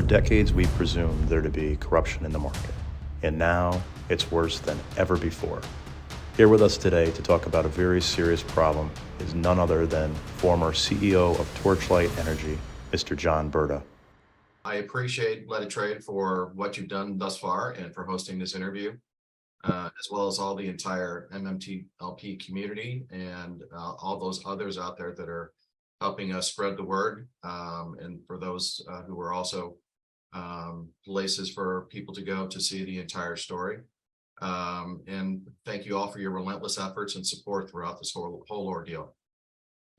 decades, we presumed there to be corruption in the market, and now it's worse than ever before. Here with us today to talk about a very serious problem is none other than former CEO of Torchlight Energy, Mr. John Brda. I appreciate Let It Trade for what you've done thus far and for hosting this interview, as well as all the entire MMTLP community and all those others out there that are helping us spread the word, and for those who are also places for people to go to see the entire story. And thank you all for your relentless efforts and support throughout this whole ordeal.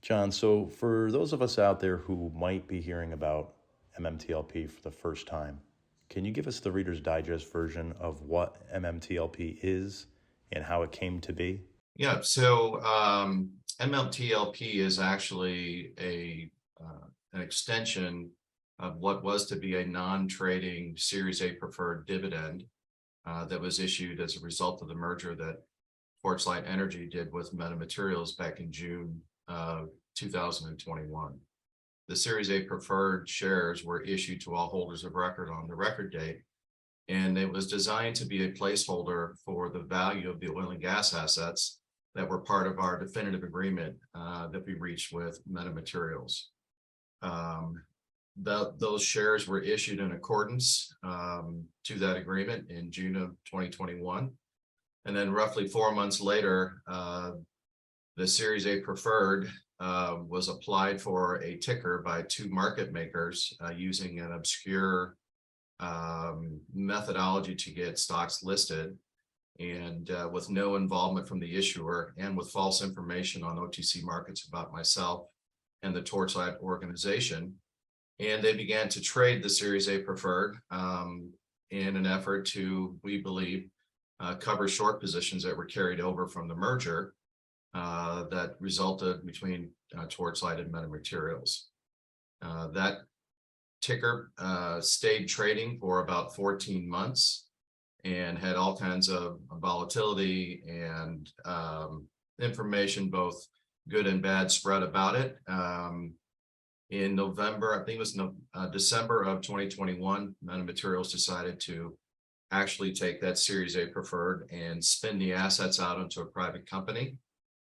John, so for those of us out there who might be hearing about MMTLP for the first time, can you give us the Reader's Digest version of what MMTLP is and how it came to be? Yeah, so MMTLP is actually an extension of what was to be a non-trading Series A preferred dividend that was issued as a result of the merger that Torchlight Energy did with Meta Materials back in June 2021. The Series A preferred shares were issued to all holders of record on the record date, and it was designed to be a placeholder for the value of the oil and gas assets that were part of our definitive agreement that we reached with Meta Materials. Those shares were issued in accordance to that agreement in June of 2021. And then roughly 4 months later, the Series A preferred was applied for a ticker by two market makers using an obscure methodology to get stocks listed, and with no involvement from the issuer and with false information on OTC markets about myself and the Torchlight organization. And they began to trade the Series A preferred in an effort to, we believe, cover short positions that were carried over from the merger that resulted between Torchlight and Meta Materials. That ticker stayed trading for about 14 months and had all kinds of volatility and information, both good and bad, spread about it. In November, I think it was December of 2021, Meta Materials decided to actually take that Series A preferred and spin the assets out into a private company.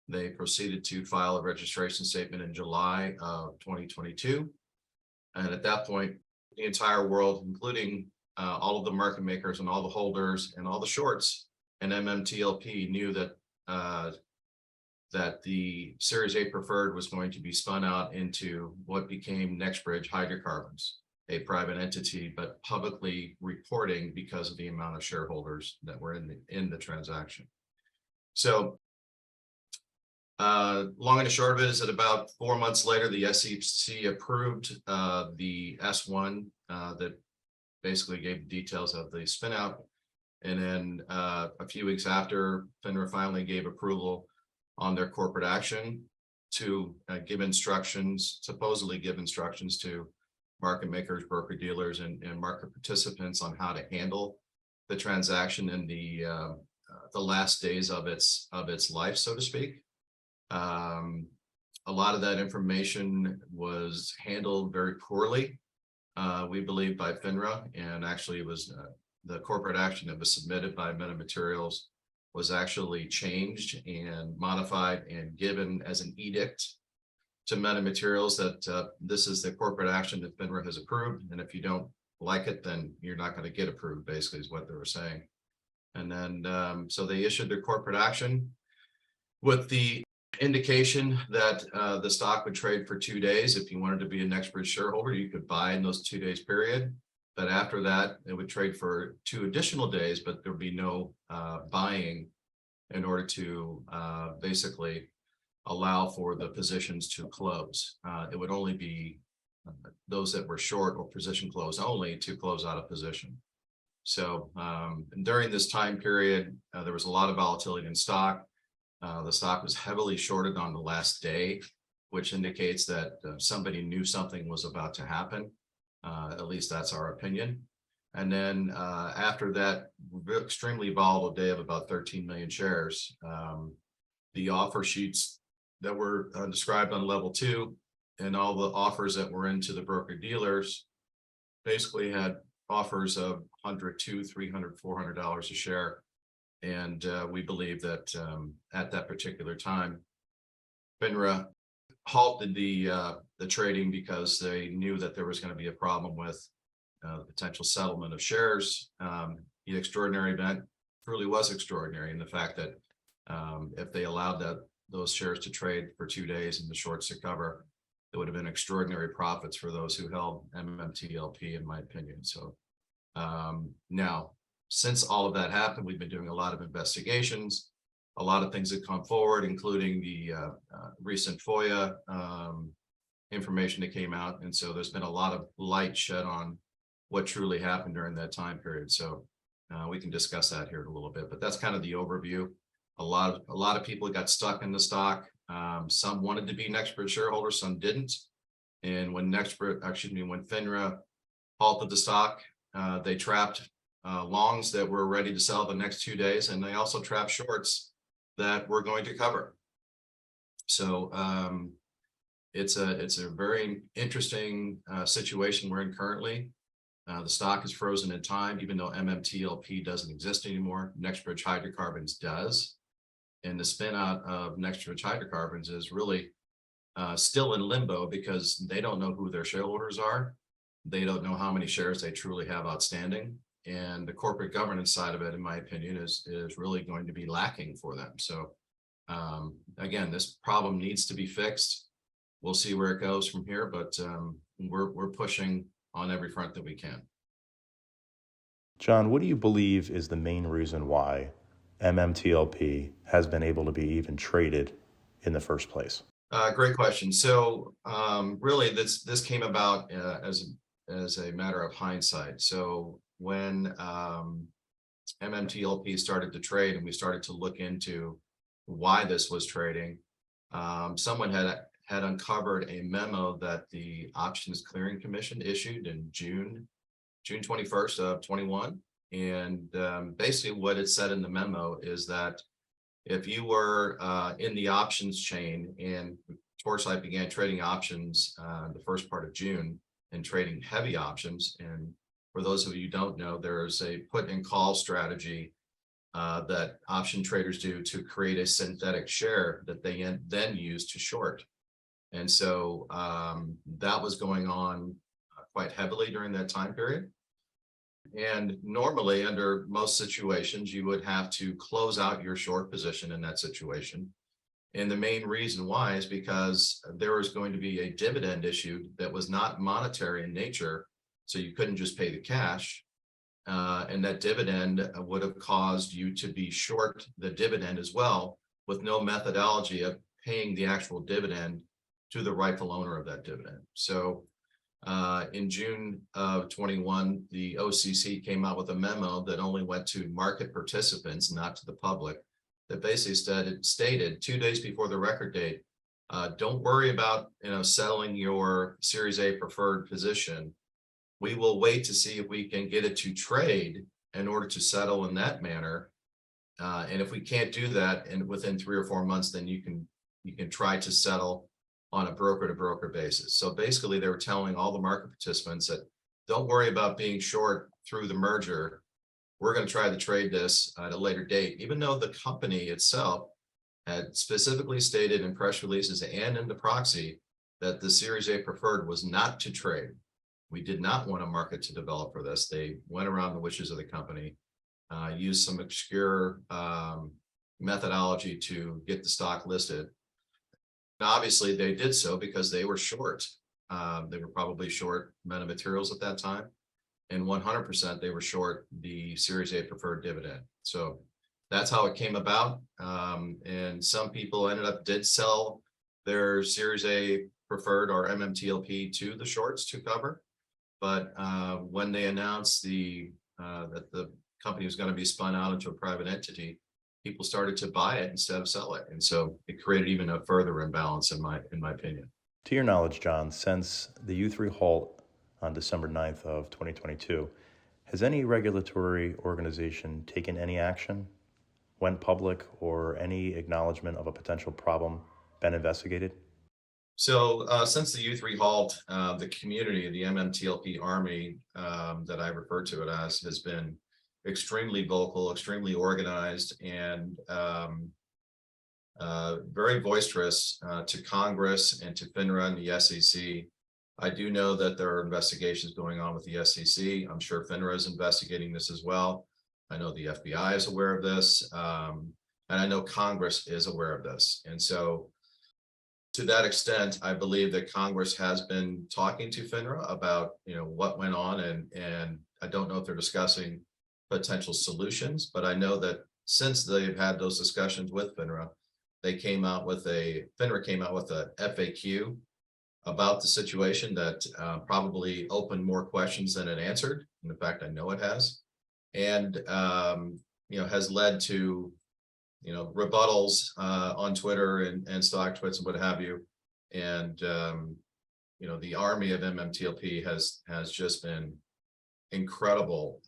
They proceeded to file a registration statement in July of 2022. And at that point, the entire world, including all of the market makers and all the holders and all the shorts and MMTLP, knew that that the Series A preferred was going to be spun out into what became Next Bridge Hydrocarbons, a private entity, but publicly reporting because of the amount of shareholders that were in the transaction. So long and the short of it is that about 4 months later, the SEC approved the S1 that basically gave the details of the spin out. And then a few weeks after, FINRA finally gave approval on their corporate action to give instructions, supposedly give instructions to market makers, broker dealers, and market participants on how to handle the transaction in the last days of its life, so to speak. A lot of that information was handled very poorly, we believe, by FINRA, and actually it was the corporate action that was submitted by Meta Materials was actually changed and modified and given as an edict to Meta Materials that this is the corporate action that FINRA has approved, and if you don't like it, then you're not going to get approved, basically is what they were saying. And then so they issued their corporate action with the indication that the stock would trade for 2 days. If you wanted to be a Next Bridge shareholder, you could buy in those 2 days period. But after that, it would trade for 2 additional days, but there would be no buying in order to basically allow for the positions to close. It would only be those that were short or position close only to close out a position. So during this time period, there was a lot of volatility in stock. The stock was heavily shorted on the last day, which indicates that somebody knew something was about to happen. At least that's our opinion. And then after that extremely volatile day of about 13 million shares, the offer sheets that were described on level 2 and all the offers that were into the broker dealers basically had offers of $100, $200, $300, $400 a share. And we believe that at that particular time, FINRA halted the trading because they knew that there was going to be a problem with the potential settlement of shares. The extraordinary event truly was extraordinary in the fact that if they allowed those shares to trade for 2 days and the shorts to cover, it would have been extraordinary profits for those who held MMTLP, in my opinion. So now, since all of that happened, we've been doing a lot of investigations. A lot of things have come forward, including the recent FOIA information that came out. And so there's been a lot of light shed on what truly happened during that time period. So we can discuss that here in a little bit, but that's kind of the overview. A lot of people got stuck in the stock. Some wanted to be Next Bridge shareholders, some didn't. And when when FINRA halted the stock, they trapped longs that were ready to sell the next 2 days, and they also trapped shorts that we're going to cover. So it's a very interesting situation we're in currently. The stock is frozen in time, even though MMTLP doesn't exist anymore. Next Bridge Hydrocarbons does. And the spin out of Next Bridge Hydrocarbons is really still in limbo because they don't know who their shareholders are. They don't know how many shares they truly have outstanding. And the corporate governance side of it, in my opinion, is really going to be lacking for them. So again, this problem needs to be fixed. We'll see where it goes from here, but we're pushing on every front that we can. John, what do you believe is the main reason why MMTLP has been able to be even traded in the first place? Great question. So really, this came about as a matter of hindsight. So when MMTLP started to trade and we started to look into why this was trading, someone had uncovered a memo that the Options Clearing Commission issued in June 21st of 21. And basically what it said in the memo is that if you were in the options chain, and Torchlight began trading options the first part of June and trading heavy options. And for those of you who don't know, there's a put and call strategy that option traders do to create a synthetic share that they then use to short. And so that was going on quite heavily during that time period. And normally, under most situations, you would have to close out your short position in that situation. And the main reason why is because there was going to be a dividend issued that was not monetary in nature. So you couldn't just pay the cash. And that dividend would have caused you to be short the dividend as well, with no methodology of paying the actual dividend to the rightful owner of that dividend. So in June of 21, the OCC came out with a memo that only went to market participants, not to the public, that basically stated 2 days before the record date, don't worry about settling your Series A preferred position. We will wait to see if we can get it to trade in order to settle in that manner. And if we can't do that within 3 or 4 months, then you can try to settle on a broker to broker basis. So basically they were telling all the market participants that don't worry about being short through the merger. We're going to try to trade this at a later date, even though the company itself had specifically stated in press releases and in the proxy that the Series A preferred was not to trade. We did not want a market to develop for this. They went around the wishes of the company, used some obscure methodology to get the stock listed. Now, obviously, they did so because they were short. They were probably short metamaterials at that time, and 100% they were short the Series A preferred dividend. So that's how it came about. And some people did sell their Series A preferred or MMTLP to the shorts to cover. But when they announced that the company was going to be spun out into a private entity, people started to buy it instead of sell it. And so it created even a further imbalance in my opinion. To your knowledge, John, since the U3 halt on December 9th of 2022, has any regulatory organization taken any action, went public, or any acknowledgement of a potential problem been investigated? So since the U3 halt, the community, the MMTLP Army, that I refer to it as, has been extremely vocal, extremely organized, and very boisterous to Congress and to FINRA and the SEC. I do know that there are investigations going on with the SEC. I'm sure FINRA is investigating this as well. I know the FBI is aware of this, and I know Congress is aware of this. And so to that extent, I believe that Congress has been talking to FINRA about, what went on, and I don't know if they're discussing potential solutions, but I know that since they've had those discussions with FINRA, FINRA came out with a FAQ about the situation that probably opened more questions than it answered. And in fact, I know it has, and has led to rebuttals on Twitter and stock tweets and what have you. And the army of MMTLP has just been incredible,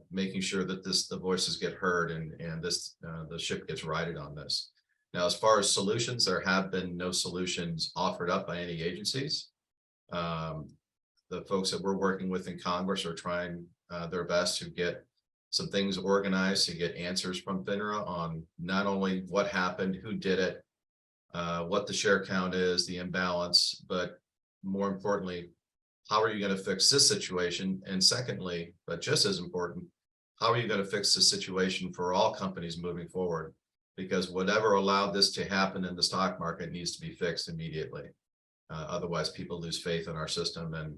making sure that the voices get heard, and the ship gets righted on this. Now, as far as solutions, there have been no solutions offered up by any agencies. The folks that we're working with in Congress are trying their best to get some things organized, to get answers from FINRA on not only what happened, who did it, what the share count is, the imbalance, but more importantly, how are you going to fix this situation? And secondly, but just as important, how are you going to fix the situation for all companies moving forward? Because whatever allowed this to happen in the stock market needs to be fixed immediately. Otherwise, people lose faith in our system, and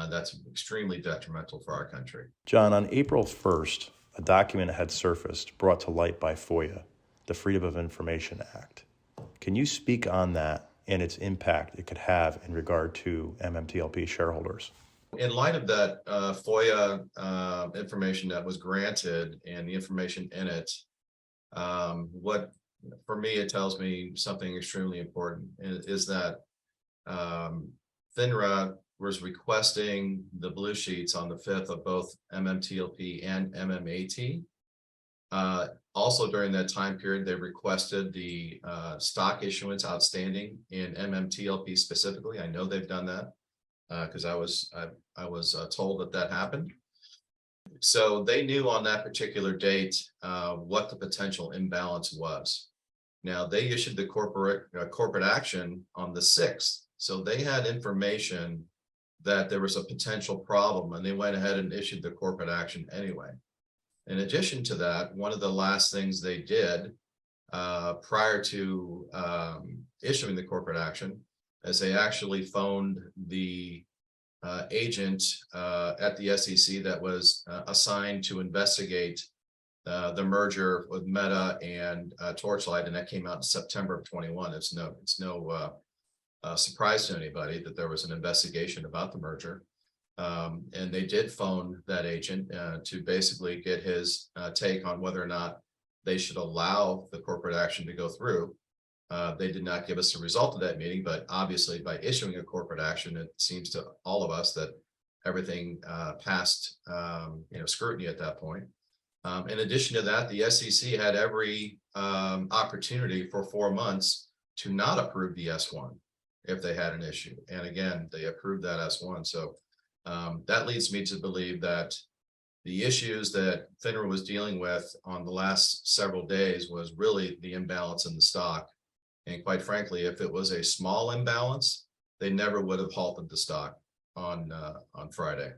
that's extremely detrimental for our country. John, on April 1st, a document had surfaced brought to light by FOIA, the Freedom of Information Act. Can you speak on that and its impact it could have in regard to MMTLP shareholders? In light of that FOIA information that was granted and the information in it, what for me, it tells me something extremely important is that FINRA was requesting the blue sheets on the 5th of both MMTLP and MMAT. Also during that time period, they requested the stock issuance outstanding in MMTLP specifically. I know they've done that because I was told that happened. So they knew on that particular date what the potential imbalance was. Now they issued the corporate action on the 6th. So they had information that there was a potential problem, and they went ahead and issued the corporate action anyway. In addition to that, one of the last things they did prior to issuing the corporate action is they actually phoned the agent at the SEC that was assigned to investigate the merger with Meta and Torchlight, and that came out in September of 21. It's no surprise to anybody that there was an investigation about the merger. And they did phone that agent to basically get his take on whether or not they should allow the corporate action to go through. They did not give us the result of that meeting, but obviously by issuing a corporate action, it seems to all of us that everything passed scrutiny at that point. In addition to that, the SEC had every opportunity for 4 months to not approve the S1 if they had an issue. And again, they approved that S1. So that leads me to believe that the issues that FINRA was dealing with on the last several days was really the imbalance in the stock. And quite frankly, if it was a small imbalance, they never would have halted the stock on Friday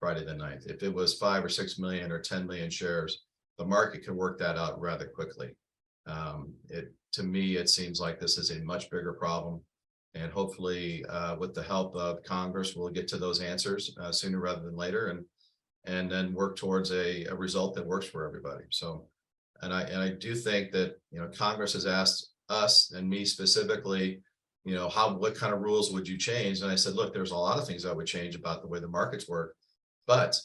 the 9th. If it was 5 or 6 million or 10 million shares, the market could work that out rather quickly. To me, it seems like this is a much bigger problem. And hopefully, with the help of Congress, we'll get to those answers sooner rather than later, and then work towards a result that works for everybody. So, and I do think that Congress has asked us and me specifically, what kind of rules would you change? And I said, look, there's a lot of things I would change about the way the markets work, but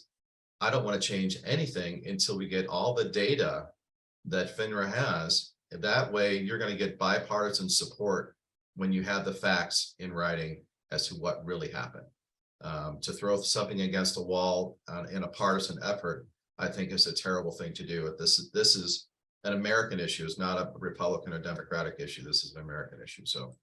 I don't want to change anything until we get all the data that FINRA has. That way, you're going to get bipartisan support when you have the facts in writing as to what really happened. To throw something against a wall in a partisan effort, I think is a terrible thing to do. This is an American issue. It's not a Republican or Democratic issue. This is an American issue. So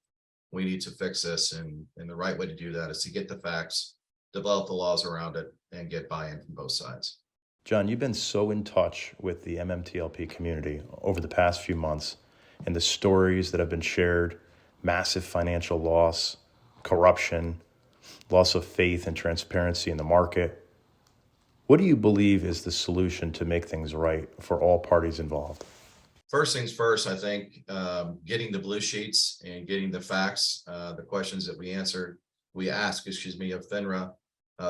we need to fix this. And the right way to do that is to get the facts, develop the laws around it, and get buy-in from both sides. John, you've been so in touch with the MMTLP community over the past few months, and the stories that have been shared, massive financial loss, corruption, loss of faith and transparency in the market. What do you believe is the solution to make things right for all parties involved? First things first, I think getting the blue sheets and getting the facts, the questions that we ask, of FINRA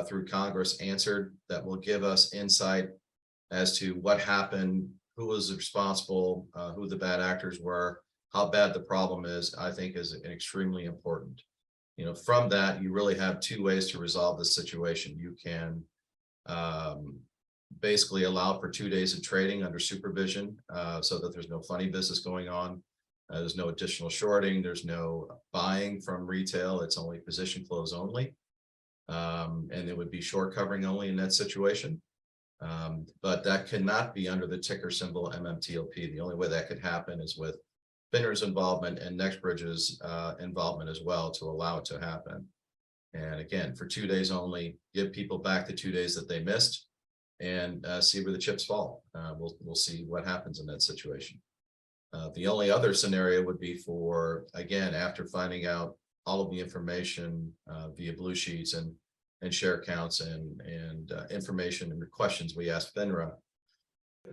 through Congress answered, that will give us insight as to what happened, who was responsible, who the bad actors were, how bad the problem is, I think is extremely important. From that, you really have two ways to resolve this situation. You can basically allow for 2 days of trading under supervision so that there's no funny business going on. There's no additional shorting. There's no buying from retail. It's only position close only. And it would be short covering only in that situation. But that cannot be under the ticker symbol MMTLP. The only way that could happen is with FINRA's involvement and Next Bridge's involvement as well to allow it to happen. And again, for 2 days only, give people back the 2 days that they missed and see where the chips fall. We'll see what happens in that situation. The only other scenario would be for, again, after finding out all of the information via blue sheets and share counts and information and the questions we asked FINRA,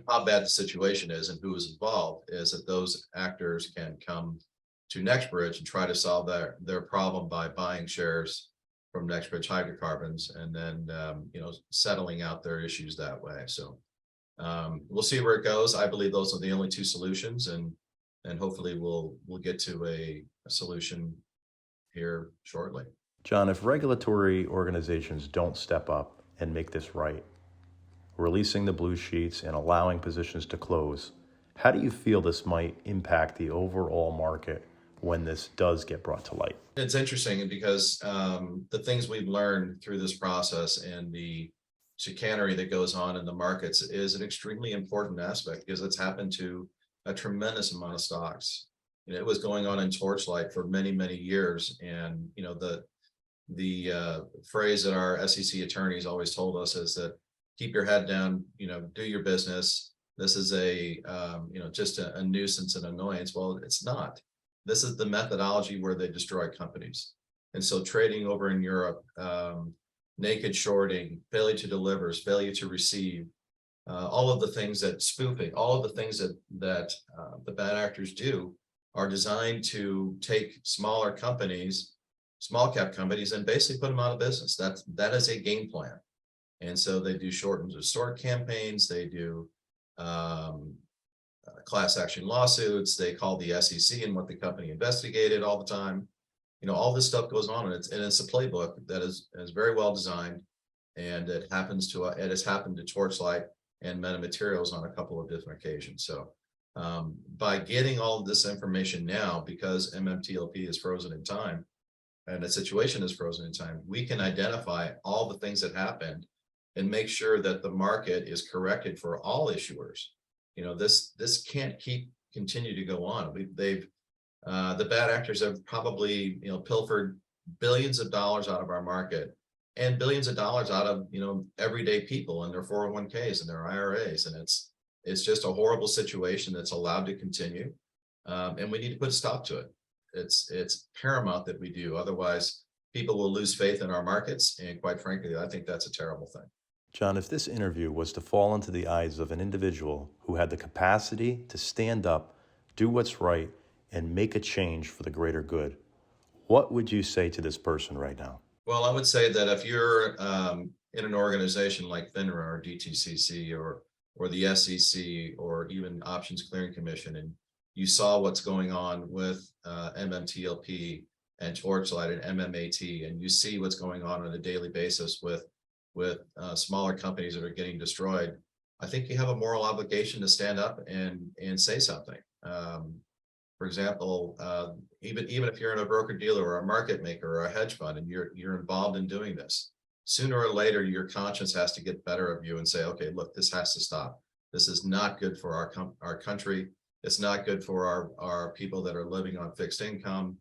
how bad the situation is and who is involved, is that those actors can come to Next Bridge and try to solve their problem by buying shares from Next Bridge Hydrocarbons and then settling out their issues that way. So we'll see where it goes. I believe those are the only two solutions, and hopefully we'll get to a solution here shortly. John, if regulatory organizations don't step up and make this right, releasing the blue sheets and allowing positions to close, how do you feel this might impact the overall market when this does get brought to light? It's interesting because the things we've learned through this process and the chicanery that goes on in the markets is an extremely important aspect, because it's happened to a tremendous amount of stocks. It was going on in Torchlight for many, many years. And, the phrase that our SEC attorneys always told us is that keep your head down, do your business. This is just a nuisance and annoyance. Well, it's not. This is the methodology where they destroy companies. And so trading over in Europe, naked shorting, failure to deliver, failure to receive, all of the things that spoofing, all of the things that the bad actors do are designed to take smaller companies, small cap companies, and basically put them out of business. That is a game plan. And so they do short and distort campaigns. They do class action lawsuits. They call the SEC and what the company investigated all the time. All this stuff goes on, and it's a playbook that is very well designed, and it has happened to Torchlight and Meta Materials on a couple of different occasions. So by getting all of this information now, because MMTLP is frozen in time and the situation is frozen in time, we can identify all the things that happened and make sure that the market is corrected for all issuers. This can't continue to go on. The bad actors have probably pilfered billions of dollars out of our market, and billions of dollars out of everyday people and their 401ks and their IRAs, and it's just a horrible situation that's allowed to continue, and we need to put a stop to it. It's paramount that we do, otherwise people will lose faith in our markets, and quite frankly, I think that's a terrible thing. John, if this interview was to fall into the eyes of an individual who had the capacity to stand up, do what's right, and make a change for the greater good, what would you say to this person right now? Well, I would say that if you're in an organization like FINRA or DTCC or the SEC or even Options Clearing Commission, and you saw what's going on with MMTLP and Torchlight and MMAT, and you see what's going on a daily basis with smaller companies that are getting destroyed, I think you have a moral obligation to stand up and say something. For example, even if you're in a broker dealer or a market maker or a hedge fund and you're involved in doing this, sooner or later your conscience has to get better of you and say, okay, look, this has to stop. This is not good for our country. It's not good for our people that are living on fixed income.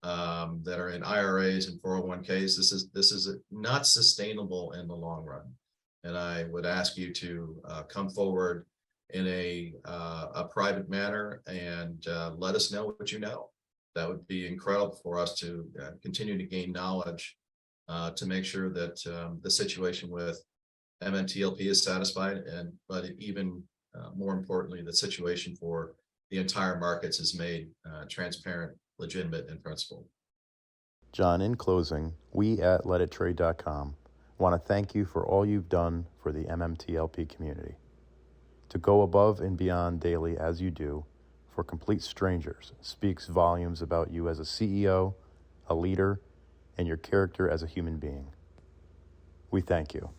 that are in IRAs and 401ks. This is not sustainable in the long run. And I would ask you to come forward in a private manner and let us know what you know. That would be incredible for us to continue to gain knowledge to make sure that the situation with MMTLP is satisfied, but even more importantly, the situation for the entire markets is made transparent, legitimate, and principled. John, in closing, we at letittrade.com want to thank you for all you've done for the MMTLP community. To go above and beyond daily as you do for complete strangers speaks volumes about you as a CEO, a leader, and your character as a human being. We thank you.